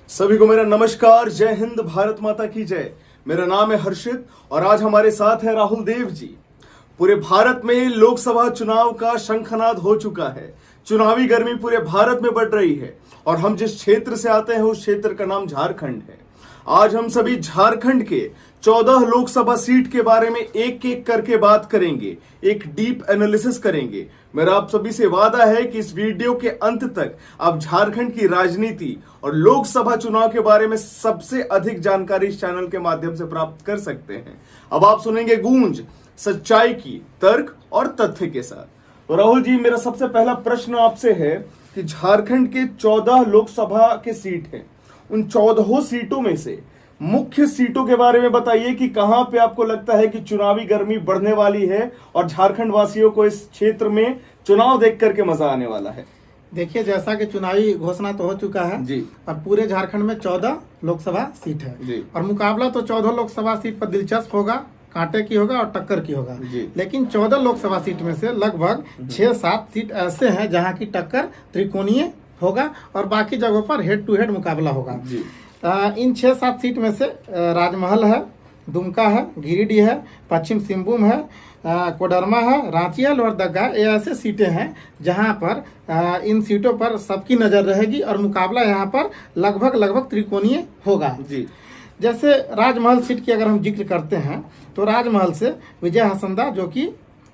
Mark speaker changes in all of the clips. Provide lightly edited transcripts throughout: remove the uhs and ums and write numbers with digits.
Speaker 1: सभी को मेरा नमस्कार। जय हिंद, भारत माता की जय। मेरा नाम है हर्षित और आज हमारे साथ है राहुल देव जी। पूरे भारत में लोकसभा चुनाव का शंखनाद हो चुका है। चुनावी गर्मी पूरे भारत में बढ़ रही है और हम जिस क्षेत्र से आते हैं उस क्षेत्र का नाम झारखंड है। आज हम सभी झारखंड के 14 लोकसभा सीट के बारे में एक एक करके बात करेंगे, एक डीप एनालिसिस करेंगे। मेरा आप सभी से वादा है कि इस वीडियो के अंत तक आप झारखंड की राजनीति और लोकसभा चुनाव के बारे में सबसे अधिक जानकारी इस चैनल के माध्यम से प्राप्त कर सकते हैं। अब आप सुनेंगे गूंज सच्चाई की, तर्क और तथ्य के साथ। तो राहुल जी, मेरा सबसे पहला प्रश्न आपसे है कि झारखंड के 14 लोकसभा के सीट हैं, उन 14 सीटों में से मुख्य सीटों के बारे में बताइए कि कहां पे आपको लगता है कि चुनावी गर्मी बढ़ने वाली है और झारखंड वासियों को इस क्षेत्र में चुनाव देख करके मजा आने वाला है।
Speaker 2: देखिए, जैसा कि चुनावी घोषणा तो हो चुका है
Speaker 1: जी,
Speaker 2: और पूरे झारखंड में 14 लोकसभा सीट है
Speaker 1: जी,
Speaker 2: और मुकाबला तो 14 लोकसभा सीट पर दिलचस्प होगा, कांटे की होगा और टक्कर की होगा
Speaker 1: जी।
Speaker 2: लेकिन 14 लोकसभा सीट में से लगभग 6-7 सीट ऐसे हैं जहां की टक्कर त्रिकोणीय होगा और बाकी जगहों पर हेड टू हेड मुकाबला होगा
Speaker 1: जी।
Speaker 2: इन 6-7 सीट में से राजमहल है, दुमका है, गिरिडीह है, पश्चिम सिंहभूम है, कोडरमा है, रांची है, लोहरदगा। ये ऐसे सीटें हैं जहां पर इन सीटों पर सबकी नजर रहेगी और मुकाबला यहां पर लगभग त्रिकोणीय होगा जी। जैसे राजमहल सीट की अगर हम जिक्र करते हैं तो राजमहल से विजय हंसदा जो कि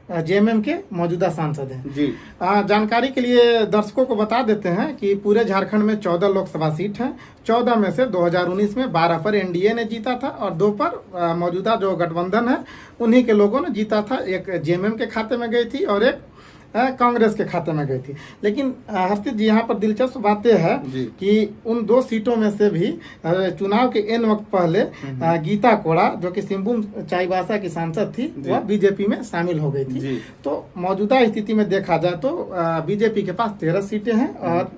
Speaker 2: जेएमएम के मौजूदा सांसद हैं
Speaker 1: जी।
Speaker 2: जानकारी के लिए दर्शकों को बता देते हैं कि पूरे झारखंड में 14 लोकसभा सीट हैं। 14 में से 2019 में 12 पर एनडीए ने जीता था और 2 पर मौजूदा जो गठबंधन है उन्हीं के लोगों ने जीता था। एक जेएमएम के खाते में गई थी और एक कांग्रेस के खाते में गई थी। लेकिन हर्षित जी, यहाँ पर दिलचस्प बात यह है कि उन 2 सीटों में से भी चुनाव के एन वक्त पहले गीता कोड़ा जो कि सिंहभूम चाईबासा की सांसद थी, वह बीजेपी में शामिल हो गई थी। तो मौजूदा स्थिति में देखा जाए तो बीजेपी के पास 13 सीटें हैं और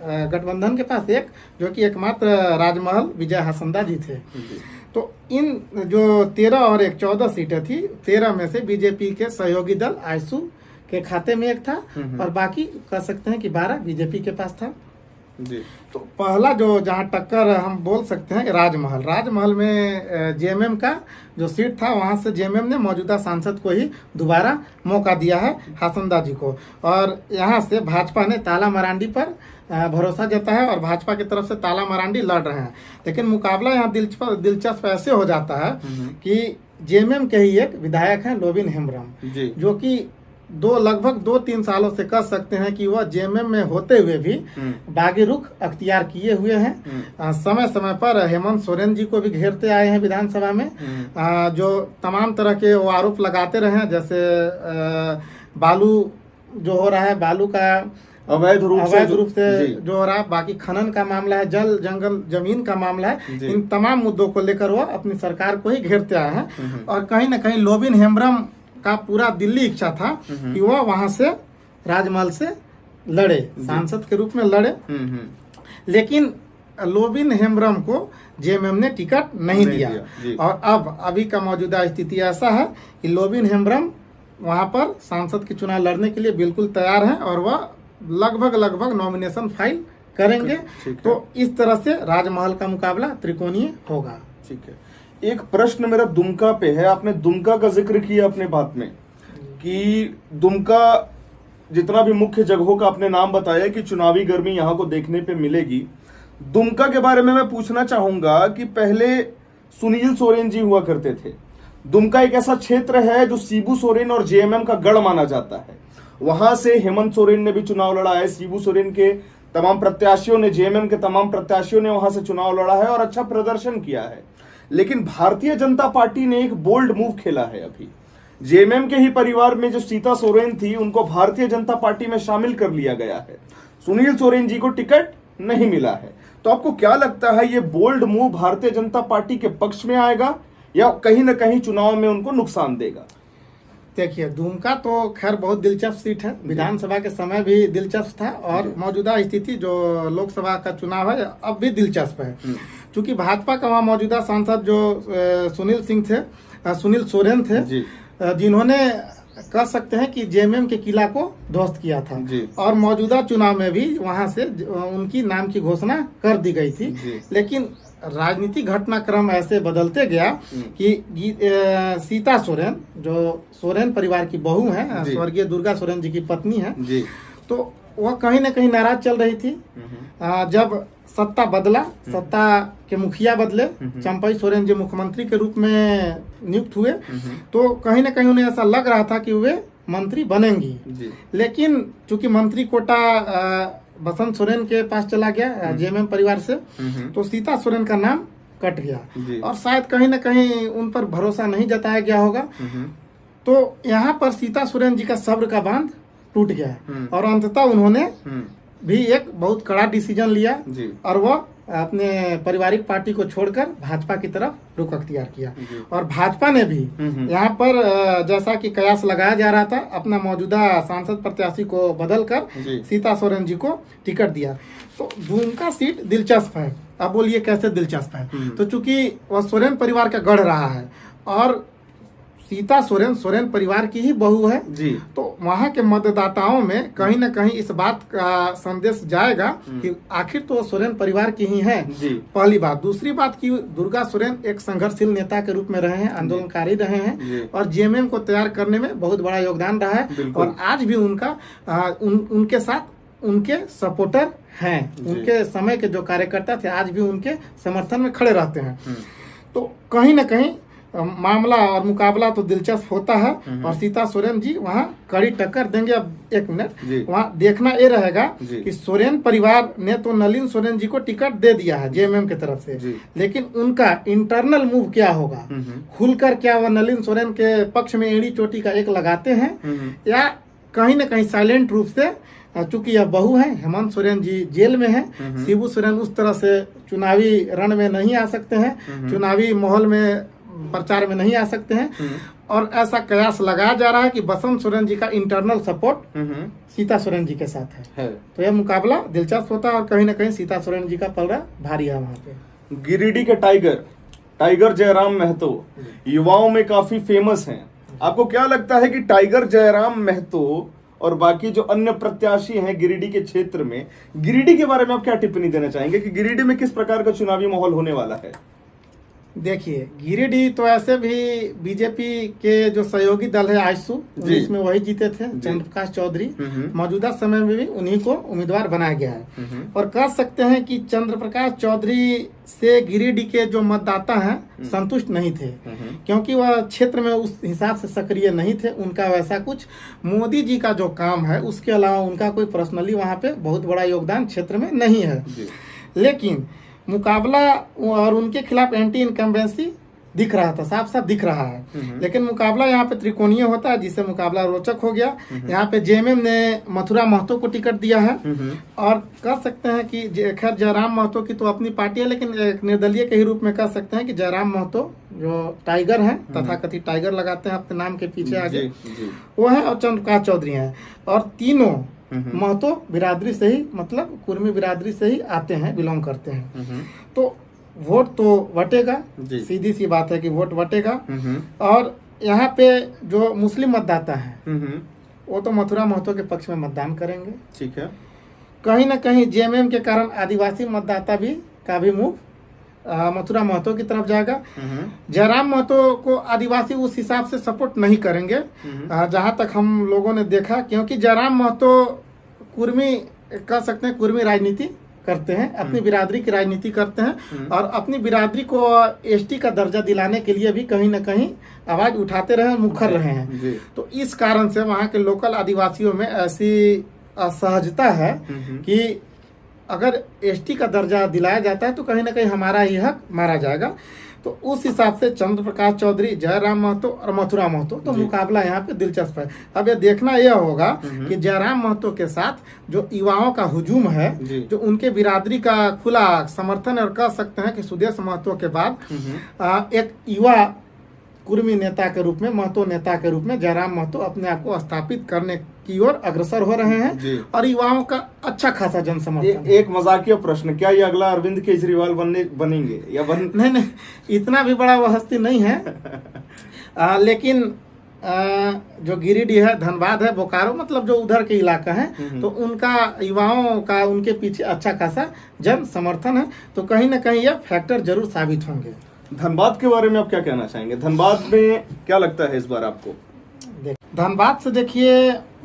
Speaker 2: गठबंधन के पास एक, जो कि एकमात्र राजमहल विजय हंसदा जी थे। तो इन जो 13 और एक 14 सीटें थी, 13 में से बीजेपी के सहयोगी दल आयसू के खाते में एक था और बाकी कह सकते हैं कि 12 बीजेपी के पास था जी। तो पहला जो जहां टक्कर हम बोल सकते हैं राजमहल में जेएमएम का जो सीट था वहां से जेएमएम ने मौजूदा सांसद को ही दोबारा मौका दिया है, हंसदा जी को। और यहां से भाजपा ने ताला मरांडी पर भरोसा जताया है और भाजपा की तरफ से ताला मरांडी लड़ रहे हैं। लेकिन मुकाबला यहाँ दिलचस्प ऐसे हो जाता है कि जेएमएम के ही एक विधायक है लोबिन हेम्ब्रम, जो कि लगभग 2-3 सालों से कह सकते हैं कि वह जेएमएम में होते हुए भी बागी रुख अख्तियार किए हुए हैं। समय समय पर हेमंत सोरेन जी को भी घेरते आए हैं विधानसभा में, जो तमाम तरह के वो आरोप लगाते रहे हैं। जैसे बालू जो हो रहा है, बालू का अवैध रूप से जो हो रहा है, बाकी खनन का मामला है, जल जंगल जमीन का मामला है, इन तमाम मुद्दों को लेकर वह अपनी सरकार को ही घेरते आए हैं। और कहीं न कहीं लोबिन हेम्ब्रम का पूरा दिल्ली इच्छा था कि वह वहां से राजमहल से लड़े, सांसद के रूप में लड़े। लेकिन लोबिन हेम्ब्रम को जेएमएम ने टिकट नहीं दिया। और अभी का मौजूदा स्थिति ऐसा है कि लोबिन हेम्ब्रम वहां पर सांसद के चुनाव लड़ने के लिए बिल्कुल तैयार हैं और वह लगभग नॉमिनेशन फाइल करेंगे। तो इस तरह से राजमहल का मुकाबला त्रिकोणीय होगा।
Speaker 1: ठीक है। एक प्रश्न मेरा दुमका पे है। आपने दुमका का जिक्र किया अपने बात में कि दुमका जितना भी मुख्य जगहों का आपने नाम बताया कि चुनावी गर्मी यहां को देखने पे मिलेगी। दुमका के बारे में मैं पूछना चाहूंगा कि पहले सुनील सोरेन जी हुआ करते थे। दुमका एक ऐसा क्षेत्र है जो शिबू सोरेन और जेएमएम का गढ़ माना जाता है। वहां से हेमंत सोरेन ने भी चुनाव लड़ा है। शिबू सोरेन के तमाम प्रत्याशियों ने, जेएमएम के तमाम प्रत्याशियों ने वहां से चुनाव लड़ा है और अच्छा प्रदर्शन किया है। लेकिन भारतीय जनता पार्टी ने एक बोल्ड मूव खेला है। अभी जेएमएम के ही परिवार में जो सीता सोरेन थी उनको भारतीय जनता पार्टी में शामिल कर लिया गया है। सुनील सोरेन जी को टिकट नहीं मिला है। तो आपको क्या लगता है ये bold move Bharatiya Janata party के पक्ष में आएगा या कहीं ना कहीं चुनाव में उनको नुकसान देगा?
Speaker 2: देखिए, दुमका तो खैर बहुत दिलचस्प सीट है, विधानसभा के समय भी दिलचस्प था और मौजूदा स्थिति जो लोकसभा का चुनाव है अब भी दिलचस्प है। क्योंकि भाजपा का वहाँ मौजूदा सांसद जो सुनील सोरेन थे, जिन्होंने कह सकते हैं कि जेएमएम के किला को ध्वस्त किया था
Speaker 1: जी।
Speaker 2: और मौजूदा चुनाव में भी वहां से उनकी नाम की घोषणा कर दी गई थी।
Speaker 1: जी।
Speaker 2: लेकिन राजनीतिक घटनाक्रम ऐसे बदलते गया कि सीता सोरेन, जो सोरेन परिवार की बहू है,
Speaker 1: जी।
Speaker 2: स्वर्गीय दुर्गा सोरेन जी की पत्नी है,
Speaker 1: जी।
Speaker 2: तो वह कहीं न कहीं नाराज चल रही थी। जब सत्ता बदला, सत्ता के मुखिया बदले, चंपई सोरेन जी मुख्यमंत्री के रूप में नियुक्त हुए, तो कहीं न कहीं उन्हें ऐसा लग रहा था कि वे मंत्री बनेंगी।
Speaker 1: जी।
Speaker 2: लेकिन चूंकि मंत्री कोटा बसंत सोरेन के पास चला गया जेएमएम परिवार से, तो सीता सोरेन का नाम कट
Speaker 1: जी।
Speaker 2: गया और शायद कहीं न कहीं उन पर भरोसा नहीं जताया गया होगा। तो यहाँ पर सीता सोरेन जी का सब्र का बांध टूट गया और अंततः उन्होंने भी एक बहुत कड़ा डिसीजन लिया
Speaker 1: जी।
Speaker 2: और वह अपने पारिवारिक पार्टी को छोड़कर भाजपा की तरफ रुख अख्तियार किया। और भाजपा ने भी यहाँ पर जैसा कि कयास लगाया जा रहा था, अपना मौजूदा सांसद प्रत्याशी को बदलकर सीता सोरेन जी को टिकट दिया। तो दुमका सीट दिलचस्प है। अब बोलिए कैसे दिलचस्प है? तो चूंकि वह सोरेन परिवार का गढ़ रहा है और सीता सोरेन सोरेन परिवार की ही बहू है,
Speaker 1: जी।
Speaker 2: तो वहाँ के मतदाताओं में कहीं न कहीं इस बात का संदेश जाएगा कि आखिर तो सोरेन परिवार की ही है।
Speaker 1: जी।
Speaker 2: पहली बात। दूसरी बात कि दुर्गा सोरेन एक संघर्षशील नेता के रूप में रहे हैं, आंदोलनकारी रहे हैं और जेएमएम को तैयार करने में बहुत बड़ा योगदान रहा है और आज भी उनका उनके साथ उनके सपोर्टर हैं। उनके समय के जो कार्यकर्ता थे आज भी उनके समर्थन में खड़े रहते हैं। तो कहीं न कहीं मामला और मुकाबला तो दिलचस्प होता है और सीता सोरेन जी वहाँ कड़ी टक्कर देंगे। अब एक मिनट, वहाँ देखना ये रहेगा कि सोरेन परिवार ने तो नलिन सोरेन जी को टिकट दे दिया है जेएमएम की तरफ से, लेकिन उनका इंटरनल मूव क्या होगा, खुलकर क्या वह नलिन सोरेन के पक्ष में एड़ी चोटी का एक लगाते हैं या कहीं न कहीं साइलेंट रूप से, चूंकि यह बहू है, हेमंत सोरेन जी जेल में है, शिबू सोरेन उस तरह से चुनावी रण में नहीं आ सकते हैं, चुनावी माहौल में प्रचार में नहीं आ सकते हैं और ऐसा कयास लगाया जा रहा है कि बसंत सोरेन जी का इंटरनल सपोर्ट सीता सोरेन जी के साथ है। तो यह मुकाबला दिलचस्प होता है और कहीं ना कहीं सीता सोरेन जी का पलड़ा भारी है वहाँ पे।
Speaker 1: गिरिडीह के टाइगर जयराम महतो युवाओं में काफी फेमस हैं। आपको क्या लगता है कि टाइगर जयराम महतो और बाकी जो अन्य प्रत्याशी हैं गिरिडीह के क्षेत्र में, गिरिडीह के बारे में आप क्या टिप्पणी देना चाहेंगे कि गिरिडीह में किस प्रकार का चुनावी माहौल होने वाला है?
Speaker 2: देखिए, गिरिडीह तो ऐसे भी बीजेपी के जो सहयोगी दल है आजसू, जिसमें वही जीते थे चंद्रप्रकाश चौधरी, मौजूदा समय में भी उन्हीं को उम्मीदवार बनाया गया है। और कह सकते हैं कि चंद्रप्रकाश चौधरी से गिरिडीह के जो मतदाता हैं संतुष्ट नहीं थे, क्योंकि वह क्षेत्र में उस हिसाब से सक्रिय नहीं थे। उनका वैसा कुछ मोदी जी का जो काम है उसके अलावा उनका कोई पर्सनली वहाँ पे बहुत बड़ा योगदान क्षेत्र में नहीं है। लेकिन मुकाबला और उनके खिलाफ एंटी इनकम्बेंसी दिख रहा था, साफ साफ दिख रहा है। लेकिन मुकाबला यहाँ पे त्रिकोणीय होता है, जिससे मुकाबला रोचक हो गया। यहाँ पे जेएमएम ने मथुरा महतो को टिकट दिया है और कह सकते हैं कि खैर जयराम महतो की तो अपनी पार्टी है, लेकिन एक निर्दलीय के ही रूप में कह सकते हैं कि जयराम महतो जो टाइगर है, तथाकथित टाइगर लगाते हैं अपने नाम के पीछे आगे, वो है और चंद्रप्रकाश चौधरी है और तीनों महतो बिरादरी से ही, मतलब कुर्मी बिरादरी से ही आते हैं, बिलोंग करते हैं। तो वोट तो बटेगा, सीधी सी बात है कि वोट बटेगा। और यहाँ पे जो मुस्लिम मतदाता हैं वो तो मथुरा महतो के पक्ष में मतदान करेंगे।
Speaker 1: ठीक है।
Speaker 2: कहीं ना कहीं जेएमएम के कारण आदिवासी मतदाता भी का भी मुंह मथुरा महतो की तरफ जाएगा। जयराम महतो को आदिवासी उस हिसाब से सपोर्ट नहीं करेंगे जहां तक हम लोगों ने देखा, क्योंकि जयराम महतो कुर्मी, कह सकते हैं कुर्मी राजनीति करते हैं, अपनी बिरादरी की राजनीति करते हैं और अपनी बिरादरी को एसटी का दर्जा दिलाने के लिए भी कहीं न कहीं आवाज उठाते रहे, मुखर रहे हैं। तो इस कारण से वहाँ के लोकल आदिवासियों में ऐसी असहजता है कि अगर एसटी का दर्जा दिलाया जाता है तो कहीं ना कहीं हमारा ही हक मारा जाएगा। तो उस हिसाब से चंद्रप्रकाश चौधरी, जयराम महतो और मथुरा महतो, तो मुकाबला यहाँ पे दिलचस्प है। अब ये देखना यह होगा कि जयराम महतो के साथ जो युवाओं का हुजूम है, जो उनके बिरादरी का खुला समर्थन, और कह सकते हैं कि सुदेश महतो के बाद एक युवा कुर्मी नेता के रूप में, महतो नेता के रूप में जयराम महतो अपने आप को स्थापित करने की ओर अग्रसर हो रहे हैं और युवाओं का अच्छा खासा जनसमर्थन।
Speaker 1: एक मजाकिया प्रश्न, क्या ये अगला अरविंद केजरीवाल बनेंगे या
Speaker 2: नहीं, इतना भी बड़ा वो हस्ती नहीं है लेकिन जो गिरिडीह है, धनबाद है, बोकारो, मतलब जो उधर के इलाका है, तो उनका युवाओं का उनके पीछे अच्छा खासा जन समर्थन है। तो कहीं ना कहीं यह फैक्टर जरूर साबित होंगे।
Speaker 1: धनबाद के बारे में आप क्या कहना चाहेंगे? धनबाद में क्या लगता है इस बार आपको?
Speaker 2: धनबाद से देखिए,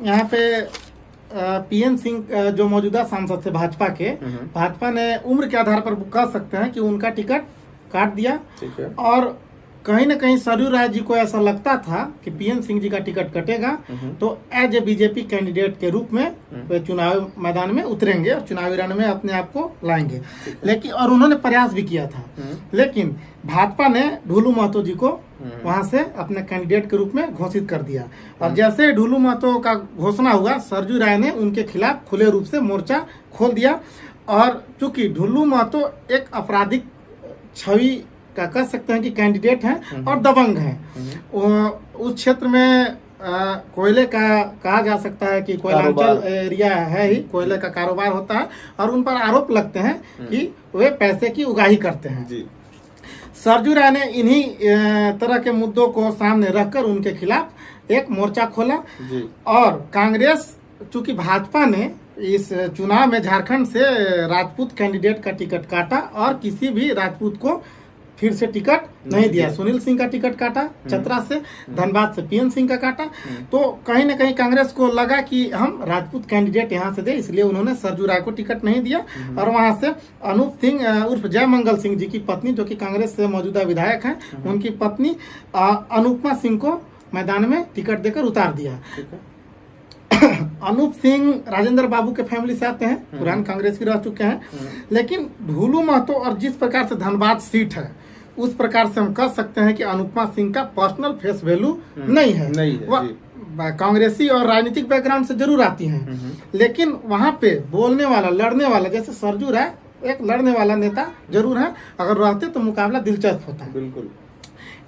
Speaker 2: यहाँ पे पीएन सिंह जो मौजूदा सांसद थे भाजपा के, भाजपा ने उम्र के आधार पर कह सकते हैं कि उनका टिकट काट दिया।
Speaker 1: ठीक है।
Speaker 2: और कहीं ना कहीं सरयू राय जी को ऐसा लगता था कि पीएन सिंह जी का टिकट कटेगा तो एज ए बीजेपी कैंडिडेट के रूप में वे चुनाव मैदान में उतरेंगे और चुनावी रण में अपने आप को लाएंगे। लेकिन और उन्होंने प्रयास भी किया था, लेकिन भाजपा ने ढुलू महतो जी को वहां से अपने कैंडिडेट के रूप में घोषित कर दिया। और जैसे ढुलू महतो का घोषणा हुआ, सरयू राय ने उनके खिलाफ खुले रूप से मोर्चा खोल दिया। और चूंकि ढुलू महतो एक आपराधिक छवि का कह सकते हैं कि कैंडिडेट हैं और दबंग हैं, उस क्षेत्र में कोयले का कहा जा सकता है कि कोयलांचल एरिया है ही, कोयले का कारोबार होता है और उन पर आरोप लगते हैं कि वे पैसे की उगाही करते हैं जी। सरयू राय ने इन्हीं तरह के मुद्दों को सामने रखकर उनके खिलाफ एक मोर्चा खोला जी। और कांग्रेस, चूंकि भाजपा ने इस चुनाव में झारखंड से राजपूत कैंडिडेट का टिकट काटा और किसी भी राजपूत को फिर से टिकट नहीं दिया। सुनील सिंह का टिकट काटा चतरा से, धनबाद से पीएन सिंह का काटा। तो कहीं ना कहीं कांग्रेस को लगा कि हम राजपूत कैंडिडेट यहाँ से दे, इसलिए उन्होंने सरयू राय को टिकट नहीं दिया। और वहां से अनूप सिंह उर्फ जय मंगल सिंह जी की पत्नी, जो कि कांग्रेस से मौजूदा विधायक हैं, उनकी पत्नी अनुपमा सिंह को मैदान में टिकट देकर उतार दिया। अनूप सिंह राजेंद्र बाबू के फैमिली से आते हैं, पुराने कांग्रेस की रह चुके हैं। लेकिन ढुलू महतो और जिस प्रकार से धनबाद सीट है, उस प्रकार से हम कह सकते हैं कि अनुपमा सिंह का पर्सनल फेस वैल्यू नहीं है। वह कांग्रेसी और राजनीतिक बैकग्राउंड से जरूर आती हैं, लेकिन वहां पे बोलने वाला, लड़ने वाला, जैसे सरयू राय एक लड़ने वाला नेता जरूर है। अगर रहते तो मुकाबला दिलचस्प होता है।
Speaker 1: बिल्कुल।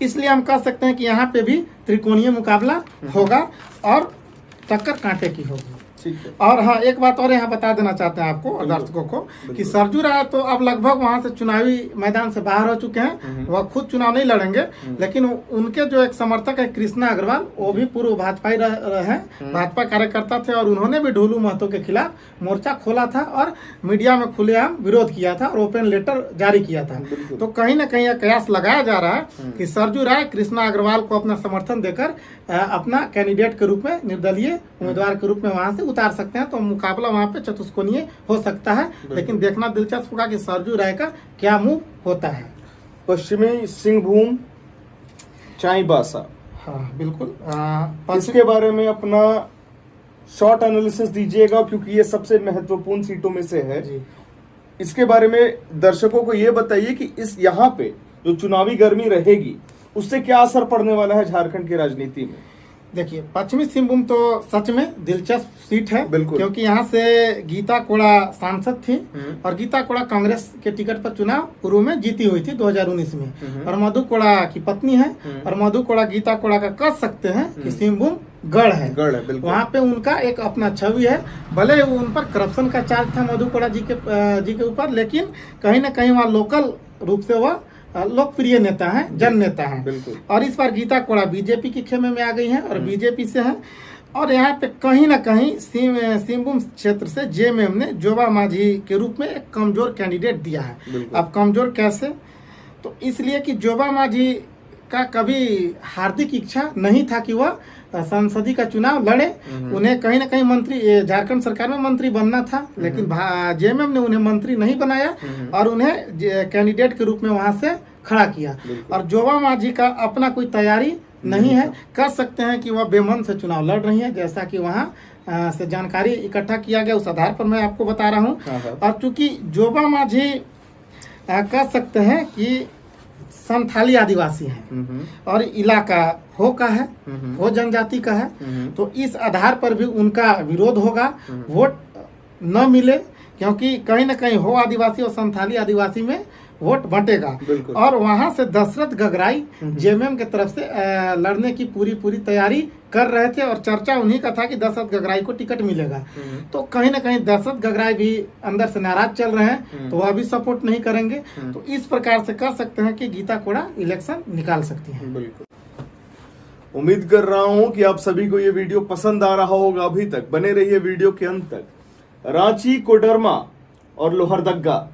Speaker 2: इसलिए हम कह सकते हैं कि यहाँ पे भी त्रिकोणीय मुकाबला होगा और टक्कर कांटे की होगी। और हाँ, एक बात और यहाँ बता देना चाहते हैं आपको और दर्शकों को कि सरयू राय तो अब लगभग वहां से चुनावी मैदान से बाहर हो चुके हैं। वह खुद चुनाव नहीं लड़ेंगे, लेकिन उनके जो एक समर्थक है कृष्णा अग्रवाल, वो भी पूर्व भाजपाई हैं, भाजपा कार्यकर्ता थे और उन्होंने भी ढुलू महतो के खिलाफ मोर्चा खोला था और मीडिया में खुलेआम विरोध किया था और ओपन लेटर जारी किया था। तो कहीं ना कहीं यह कयास लगाया जा रहा है कि सरयू राय कृष्णा अग्रवाल को अपना समर्थन देकर अपना कैंडिडेट के रूप में, निर्दलीय उम्मीदवार के रूप में वहां से उतार सकते हैं। तो मुकाबला वहां पे चतुष्कोणीय हो सकता है, लेकिन देखना दिलचस्प होगा कि सरयू राय का क्या मूव होता है।
Speaker 1: पश्चिमी सिंहभूम चाईबासा,
Speaker 2: हाँ बिल्कुल,
Speaker 1: इसके बारे में अपना शॉर्ट एनालिसिस दीजिएगा, क्योंकि ये सबसे महत्वपूर्ण सीटों में से है जी। इसके बारे में दर्शकों को ये बताइए कि इस यहाँ पे जो चुनावी गर्मी रहेगी उससे क्या असर पड़ने वाला है झारखंड की राजनीति में।
Speaker 2: देखिए, पश्चिमी सिंहभूम तो सच में दिलचस्प सीट है, क्योंकि यहाँ से गीता कोड़ा सांसद थी और गीता कोड़ा कांग्रेस के टिकट पर चुनाव पूर्व में जीती हुई थी 2019 में। और मधु कोड़ा की पत्नी है और मधु कोड़ा गीता कोड़ा का कह सकते हैं कि सिंहभूम गढ़ है। वहाँ पे उनका एक अपना छवि है, भले उन पर करप्शन का चार्ज था मधु कोड़ा जी के ऊपर, लेकिन कहीं ना कहीं वहाँ लोकल रूप से वह लोकप्रिय नेता हैं, जन नेता हैं। और इस बार गीता कोड़ा बीजेपी के खेमे में आ गई हैं और बीजेपी से हैं। और यहाँ पे कहीं ना कहीं सिंहभूम क्षेत्र से जेएमएम ने जोबा मांझी के रूप में एक कमजोर कैंडिडेट दिया है। अब कमजोर कैसे? तो इसलिए कि जोबा मांझी का कभी हार्दिक इच्छा नहीं था कि वह संसदीय का चुनाव लड़े। उन्हें कहीं ना कहीं मंत्री, झारखंड सरकार में मंत्री बनना था, लेकिन जेएमएम ने उन्हें मंत्री नहीं बनाया और उन्हें कैंडिडेट के रूप में वहां से खड़ा किया। और जोबा मांझी का अपना कोई तैयारी नहीं है, कर सकते हैं कि वह बेमन से चुनाव लड़ रही है, जैसा कि वहाँ से जानकारी इकट्ठा किया गया, उस आधार पर मैं आपको बता रहा हूँ। और चूंकि जोबा मांझी कह सकते हैं कि संथाली आदिवासी हैं और इलाका हो का है, हो जनजाति का है, तो इस आधार पर भी उनका विरोध होगा, वोट न मिले, क्योंकि कहीं ना कहीं हो आदिवासी और संथाली आदिवासी में वोट बंटेगा। और वहां से दशरथ गगराई जेएमएम के तरफ से लड़ने की पूरी तैयारी कर रहे थे और चर्चा उन्हीं का था कि दशरथ गगराई को टिकट मिलेगा। तो कहीं ना कहीं दशरथ गगराई भी अंदर से नाराज चल रहे हैं, तो वह भी सपोर्ट नहीं करेंगे। तो इस प्रकार से कह सकते हैं कि गीता कोड़ा इलेक्शन निकाल सकती है।
Speaker 1: उम्मीद कर रहा हूं कि आप सभी को ये वीडियो पसंद आ रहा होगा। अभी तक बने रहिए वीडियो के अंत तक। रांची, कोडरमा और लोहरदग्गा,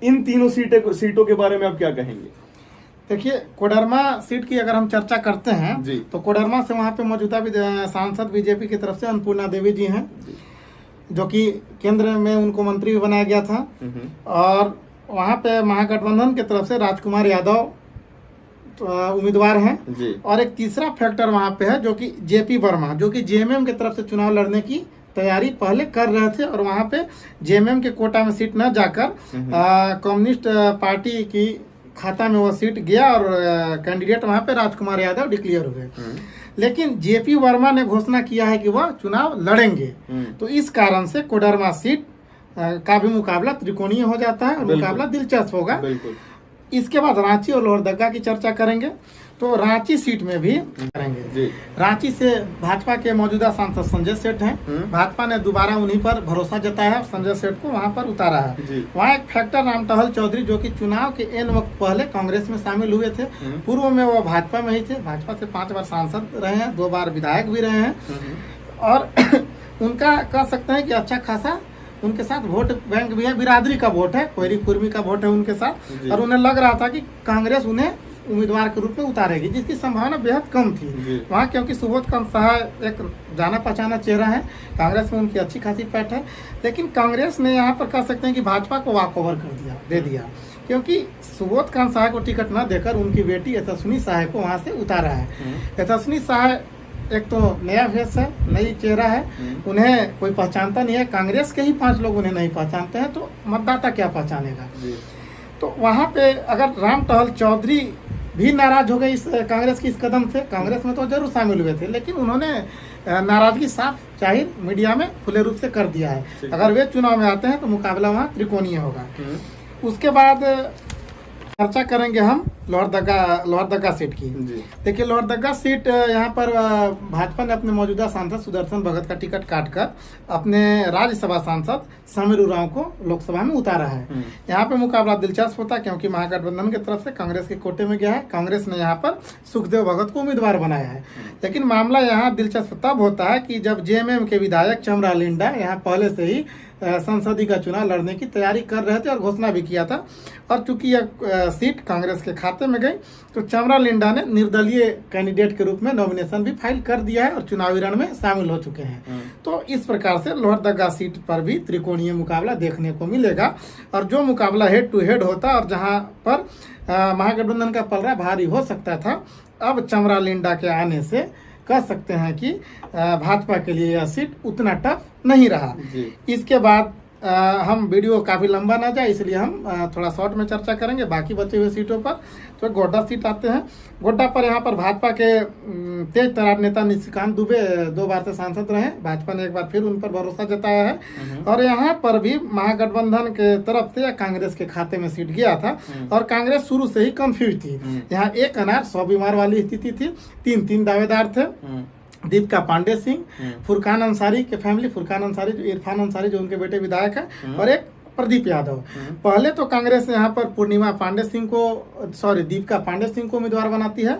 Speaker 1: इन तीनों सीटों के बारे में आप क्या कहेंगे?
Speaker 2: देखिए, कोडरमा सीट की अगर हम चर्चा करते हैं
Speaker 1: जी।
Speaker 2: तो कोडरमा से वहाँ पे मौजूदा सांसद बीजेपी की तरफ से अन्नपूर्णा देवी जी हैं, जो कि केंद्र में उनको मंत्री भी बनाया गया था। और वहाँ पे महागठबंधन की तरफ से राजकुमार यादव उम्मीदवार हैं।
Speaker 1: जी।
Speaker 2: और एक तीसरा फैक्टर वहाँ पे है जो कि जेपी वर्मा, जो कि जेएमएम की तरफ से चुनाव लड़ने की तैयारी पहले कर रहे थे और वहाँ पे जेएमएम के कोटा में सीट न जाकर कम्युनिस्ट पार्टी की खाता में वो सीट गया और कैंडिडेट वहाँ पे राजकुमार यादव डिक्लेयर हुए। लेकिन जेपी वर्मा ने घोषणा किया है कि वह चुनाव लड़ेंगे, तो इस कारण से कोडरमा सीट का भी मुकाबला त्रिकोणीय हो जाता है और मुकाबला दिलचस्प होगा।
Speaker 1: बिल्कुल।
Speaker 2: इसके बाद रांची और लोहरदग्गा की चर्चा करेंगे। तो रांची सीट में भी करेंगे।
Speaker 1: जी।
Speaker 2: रांची से भाजपा के मौजूदा सांसद संजय सेठ हैं। भाजपा ने दोबारा उन्हीं पर भरोसा जताया और संजय सेठ को वहां पर उतारा है। वहाँ एक फैक्टर राम टहल चौधरी, जो कि चुनाव के एन वक्त पहले कांग्रेस में शामिल हुए थे। पूर्व में वो भाजपा में ही थे। भाजपा से 5 बार सांसद रहे हैं, 2 बार विधायक भी रहे हैं। और उनका कह सकते हैं कि अच्छा खासा उनके साथ वोट बैंक भी है, बिरादरी का वोट है, कोयरी कुर्मी का वोट है उनके साथ। और उन्हें लग रहा था कि कांग्रेस उन्हें उम्मीदवार के रूप में उतारेगी, जिसकी संभावना बेहद कम थी वहाँ, क्योंकि सुबोध कांत सहाय एक जाना पहचाना चेहरा है। कांग्रेस में उनकी अच्छी खासी पैठ है। लेकिन कांग्रेस ने यहाँ पर कह सकते हैं कि भाजपा को वॉक ओवर दे दिया, क्योंकि सुबोध कांत सहाय को टिकट न देकर उनकी बेटी यशस्विनी सहाय को वहाँ से उतारा है। यशस्विनी सहाय एक तो नया फेस है, नई चेहरा है, उन्हें कोई पहचानता नहीं है। कांग्रेस के ही 5 लोग उन्हें नहीं पहचानते हैं, तो मतदाता क्या पहचानेगा? तो वहाँ पे अगर राम टहल चौधरी भी नाराज हो गए इस कांग्रेस की इस कदम से, कांग्रेस में तो जरूर शामिल हुए थे, लेकिन उन्होंने नाराजगी साफ जाहिर मीडिया में खुले रूप से कर दिया है। अगर वे चुनाव में आते हैं तो मुकाबला वहाँ त्रिकोणीय होगा। उसके बाद चर्चा करेंगे हम लोहरदग्गा सीट की। देखिए, लोहरदग्गा सीट यहाँ पर भाजपा ने अपने मौजूदा सांसद सुदर्शन भगत का टिकट काटकर अपने राज्यसभा सांसद समीर उरांव को लोकसभा में उतारा है। यहाँ पे मुकाबला दिलचस्प होता है, क्योंकि महागठबंधन की तरफ से कांग्रेस के कोटे में गया है। कांग्रेस ने यहाँ पर सुखदेव भगत को उम्मीदवार बनाया है। लेकिन मामला यहाँ दिलचस्प तब होता है कि जब जेएमएम के विधायक चमरा लिंडा यहाँ पहले से ही संसदीय का चुनाव लड़ने की तैयारी कर रहे थे और घोषणा भी किया था। और चूंकि यह सीट कांग्रेस के खाते में गई, तो चमरा लिंडा ने निर्दलीय कैंडिडेट के रूप में नॉमिनेशन भी फाइल कर दिया है और चुनावी रण में शामिल हो चुके हैं। तो इस प्रकार से लोहरदग्गा सीट पर भी त्रिकोणीय मुकाबला देखने को मिलेगा। और जो मुकाबला हेड टू हेड होता और जहां पर महागठबंधन का पलड़ा भारी हो सकता था, अब चमरा लिंडा के आने से कह सकते हैं कि भाजपा के लिए यह सीट उतना टफ नहीं रहा। इसके बाद हम वीडियो काफ़ी लंबा ना जाए, इसलिए हम थोड़ा शॉर्ट में चर्चा करेंगे बाकी बचे हुए सीटों पर। तो गोड्डा सीट आते हैं। गोड्डा पर यहाँ पर भाजपा के तेज तर्रार नेता निशिकांत दुबे 2 बार से सांसद रहे। भाजपा ने एक बार फिर उन पर भरोसा जताया है। और यहाँ पर भी महागठबंधन के तरफ से या कांग्रेस के खाते में सीट गया था और कांग्रेस शुरू से ही कंफ्यूज थी। यहाँ एक अनार 100 बीमार वाली स्थिति थी। 3 दावेदार थे, दीपिका पांडे सिंह, फुरकान अंसारी के फैमिली, फुरकान अंसारी जो इरफान अंसारी जो उनके बेटे विधायक है, और एक प्रदीप यादव। पहले तो कांग्रेस यहाँ पर दीपिका पांडे सिंह को उम्मीदवार बनाती है,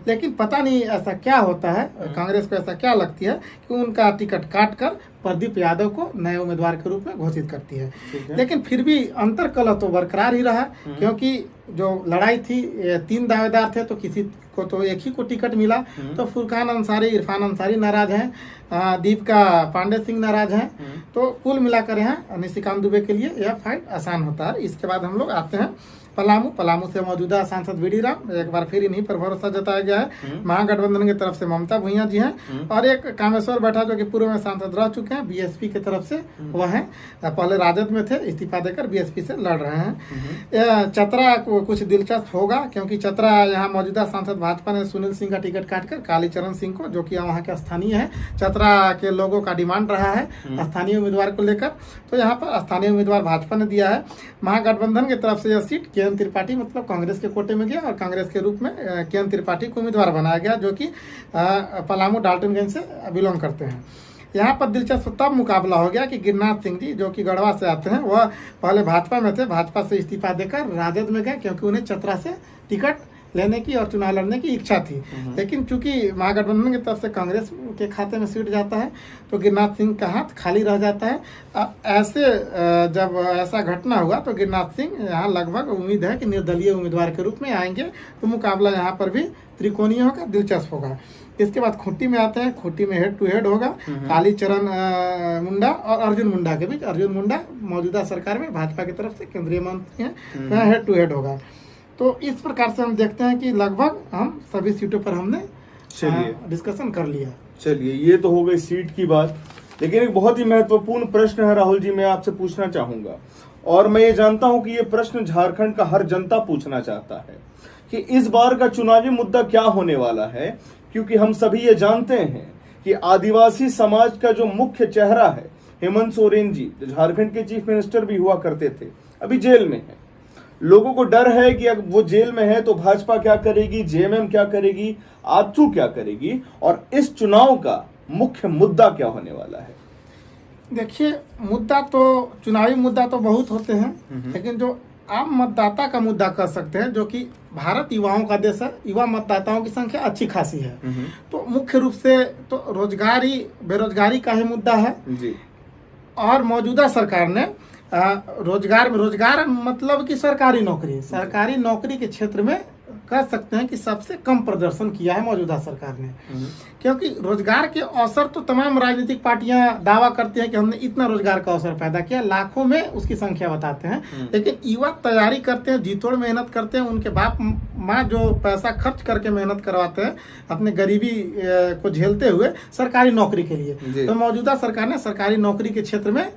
Speaker 2: लेकिन पता नहीं ऐसा क्या होता है, कांग्रेस को ऐसा क्या लगती है कि उनका टिकट काट कर प्रदीप यादव को नए उम्मीदवार के रूप में घोषित करती है। लेकिन फिर भी अंतर कलह तो बरकरार ही रहा, क्योंकि जो लड़ाई थी 3 दावेदार थे, तो किसी को तो एक ही को टिकट मिला। तो फुरकान अंसारी, इरफान अंसारी नाराज हैं, दीपिका पांडे सिंह नाराज हैं। तो कुल मिलाकर यहाँ निशिकांत दुबे के लिए यह फाइट आसान होता है। इसके बाद हम लोग आते हैं पलामू से मौजूदा सांसद बीडी राम, एक बार फिर इन्हीं पर भरोसा जताया गया है। महागठबंधन की तरफ से ममता भुइयां जी हैं, और एक कामेश्वर बैठा जो कि पूर्व में सांसद रह चुके हैं, बीएसपी की तरफ से वह हैं, पहले राजद में थे, इस्तीफा देकर बीएसपी से लड़ रहे हैं। चतरा को कुछ दिलचस्प होगा, क्योंकि चतरा यहाँ मौजूदा सांसद भाजपा ने सुनील सिंह का टिकट काटकर कालीचरण सिंह को, जो कि वहाँ के स्थानीय है, चतरा के लोगों का डिमांड रहा है स्थानीय उम्मीदवार को लेकर, तो यहाँ पर स्थानीय उम्मीदवार भाजपा ने दिया है। महागठबंधन की तरफ से यह सीट केएन त्रिपाठी मतलब कांग्रेस के कोटे में गया, और कांग्रेस के रूप में केएन त्रिपाठी को उम्मीदवार बनाया गया, जो कि पलामू डाल्टनगंज से बिलोंग करते हैं। यहाँ पर दिलचस्प तब मुकाबला हो गया कि गिरिनाथ सिंह जी, जो कि गढ़वा से आते हैं, वह पहले भाजपा में थे, भाजपा से इस्तीफा देकर राजद में गए, क्योंकि उन्हें चतरा से टिकट लेने की और चुनाव लड़ने की इच्छा थी। लेकिन चूंकि महागठबंधन की तरफ से कांग्रेस के खाते में सीट जाता है तो गिरिनाथ सिंह का हाथ खाली रह जाता है। जब ऐसा घटना हुआ तो गिरिनाथ सिंह यहाँ लगभग उम्मीद है कि निर्दलीय उम्मीदवार के रूप में आएंगे, तो मुकाबला यहाँ पर भी त्रिकोणीय होगा, दिलचस्प होगा। इसके बाद खूंटी में आते हैं। खूंटी में हेड टू हेड होगा कालीचरण मुंडा और अर्जुन मुंडा के बीच। अर्जुन मुंडा मौजूदा सरकार में भाजपा की तरफ से केंद्रीय मंत्री हैं, तो यहाँ हेड टू हेड होगा। तो इस प्रकार से हम देखते हैं कि लगभग हम सभी सीटों पर हमने डिस्कशन कर लिया।
Speaker 1: चलिए, ये तो हो गई सीट की बात, लेकिन एक बहुत ही महत्वपूर्ण प्रश्न है राहुल जी, मैं आपसे पूछना चाहूंगा, और मैं ये जानता हूं कि ये प्रश्न झारखंड का हर जनता पूछना चाहता है कि इस बार का चुनावी मुद्दा क्या होने वाला है, क्योंकि हम सभी ये जानते हैं कि आदिवासी समाज का जो मुख्य चेहरा है हेमंत सोरेन जी, जो झारखंड के चीफ मिनिस्टर भी हुआ करते थे, अभी जेल में है। लोगों को डर है कि अगर वो जेल में है तो भाजपा क्या करेगी, जेएमएम क्या करेगी, आजसू क्या करेगी, और इस चुनाव का मुख्य मुद्दा क्या होने वाला है?
Speaker 2: देखिए, मुद्दा तो चुनावी मुद्दा तो बहुत होते हैं, लेकिन जो आम मतदाता का मुद्दा कर सकते हैं, जो कि भारत युवाओं का देश है, युवा मतदाताओं की संख्या अच्छी खासी है, तो मुख्य रूप से तो बेरोजगारी का ही मुद्दा है जी। और मौजूदा सरकार ने रोजगार मतलब कि सरकारी नौकरी के क्षेत्र में कह सकते हैं कि सबसे कम प्रदर्शन किया है मौजूदा सरकार ने, क्योंकि रोजगार के अवसर तो तमाम राजनीतिक पार्टियां दावा करती हैं कि हमने इतना रोजगार का अवसर पैदा किया, लाखों में उसकी संख्या बताते हैं, लेकिन युवा तैयारी करते हैं, जी तोड़ मेहनत करते हैं, उनके बाप माँ जो पैसा खर्च करके मेहनत करवाते हैं अपने गरीबी को झेलते हुए सरकारी नौकरी के लिए। तो मौजूदा सरकार ने सरकारी नौकरी के क्षेत्र में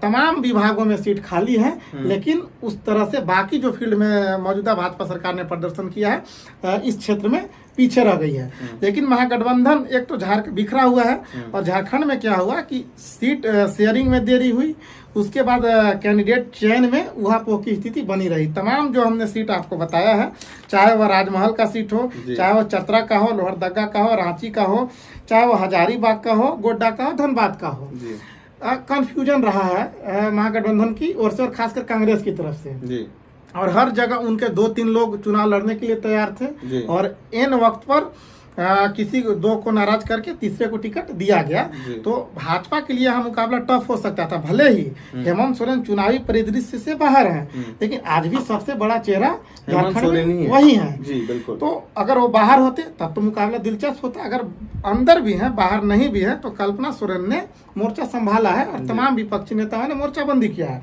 Speaker 2: तमाम विभागों में सीट खाली है, लेकिन उस तरह से बाकी जो फील्ड में मौजूदा भाजपा सरकार ने प्रदर्शन किया है इस क्षेत्र में पीछे रह गई है। लेकिन महागठबंधन एक तो बिखरा हुआ है, और झारखंड में क्या हुआ कि सीट शेयरिंग में देरी हुई, उसके बाद कैंडिडेट चयन में उहापोह की स्थिति बनी रही। तमाम जो हमने सीट आपको बताया है, चाहे वह राजमहल का सीट हो, चाहे वह चतरा का हो, लोहरदगा का हो, रांची का हो, चाहे वह हजारीबाग का हो, गोड्डा का हो, धनबाद का हो, कंफ्यूजन रहा है महागठबंधन की ओर से और खासकर कांग्रेस की तरफ से जी। और हर जगह उनके 2-3 लोग चुनाव लड़ने के लिए तैयार थे, और एन वक्त पर किसी दो को नाराज करके तीसरे को टिकट दिया गया। तो भाजपा के लिए यह मुकाबला टफ हो सकता था। भले ही हेमंत सोरेन चुनावी परिदृश्य से बाहर हैं, लेकिन आज भी सबसे बड़ा चेहरा झारखंड में वही है जी, बिल्कुल। तो अगर वो बाहर होते तब तो मुकाबला दिलचस्प होता। अगर अंदर भी है, बाहर नहीं भी है, तो कल्पना सोरेन ने मोर्चा संभाला है और तमाम विपक्षी नेताओं ने मोर्चाबंदी किया है।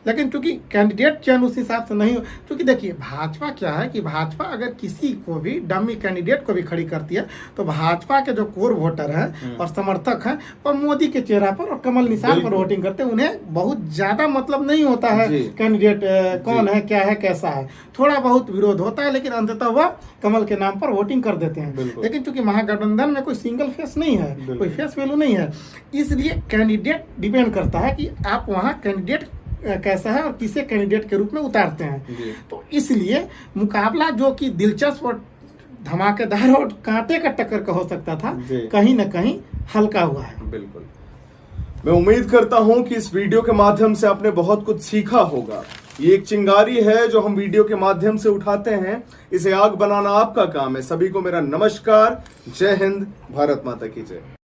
Speaker 2: लेकिन चूंकि कैंडिडेट चयन उस हिसाब से नहीं, क्योंकि देखिए भाजपा क्या है कि भाजपा अगर किसी को भी डमी कैंडिडेट को भी खड़ी करती है तो भाजपा के जो कोर वोटर हैं और समर्थक हैं वो मोदी के चेहरा पर और कमल निशान पर वोटिंग करते हैं। उन्हें बहुत ज्यादा मतलब नहीं होता है कैंडिडेट कौन है, क्या है, कैसा है। थोड़ा बहुत विरोध होता है, लेकिन अंततः वह कमल के नाम पर वोटिंग कर देते हैं। लेकिन चूंकि महागठबंधन में कोई सिंगल फेस नहीं है, कोई फेस वैल्यू नहीं है, इसलिए कैंडिडेट डिपेंड करता है कि आप वहाँ कैंडिडेट कैसा है और किसे कैंडिडेट के रूप में उतारते हैं। तो इसलिए मुकाबला जो कि दिलचस्प और धमाकेदार और कांटे का टक्कर का हो सकता था, कहीं न कहीं हल्का हुआ है।
Speaker 1: बिल्कुल, मैं उम्मीद करता हूं कि इस वीडियो के माध्यम से आपने बहुत कुछ सीखा होगा। ये एक चिंगारी है जो हम वीडियो के माध्यम से उठाते हैं, इसे आग बनाना आपका काम है। सभी को मेरा नमस्कार, जय हिंद, भारत माता की जय।